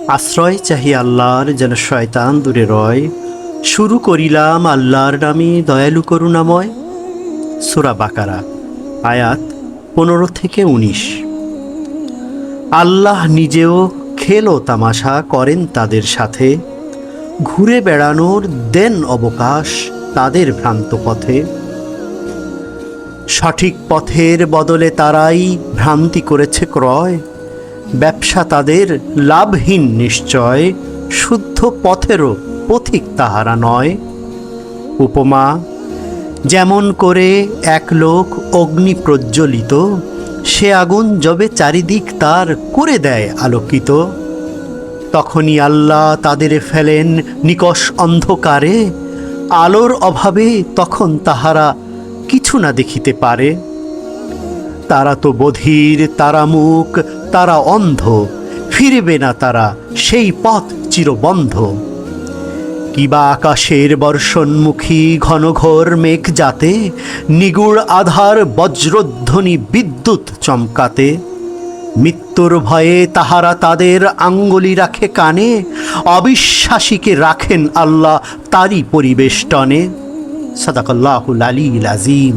আশ্রয় চাহি আল্লাহর, যেন শয়তান দূরে রয়। শুরু করিলাম আল্লাহর নামে, দয়ালু করুণাময়। সূরা বাকারা, আয়াত 15 থেকে 19। আল্লাহ নিজেও খেল ও তামাশা করেন তাদের সাথে, ঘুরে বেড়ানোর দেন অবকাশ তাদের ভ্রান্ত পথে। সঠিক পথের বদলে তারাই ভ্রান্তি করেছে ক্রয়, ব্যবসা তাদের লাভহীন নিশ্চয়, শুদ্ধ পথেরও পথিক তাহারা নয়। উপমা, যেমন করে এক লোক অগ্নি প্রজ্বলিত, সে আগুন যবে চারিদিক তার করে দেয় আলোকিত। তখনই আল্লাহ তাদের ফেলেন নিকষ অন্ধকারে, আলোর অভাবে তখন তাহারা কিছু না দেখিতে পারে। তারা তো বধির, তারা মুক, তারা অন্ধ, ফিরবে না তারা, সেই পথ চিরবন্ধ। কিবা আকাশের বর্ষণমুখী ঘনঘোর মেঘ যাতে, নিগুড় আধার বজ্রধ্বনি বিদ্যুৎ চমকাতে। মৃত্যুর ভয়ে তাহারা তাদের আঙ্গুলি রাখে কানে, অবিশ্বাসীকে রাখেন আল্লাহ তারই পরিবেষ্টনে। সাদাকাল্লাহুল আলিয়্যুল আযীম।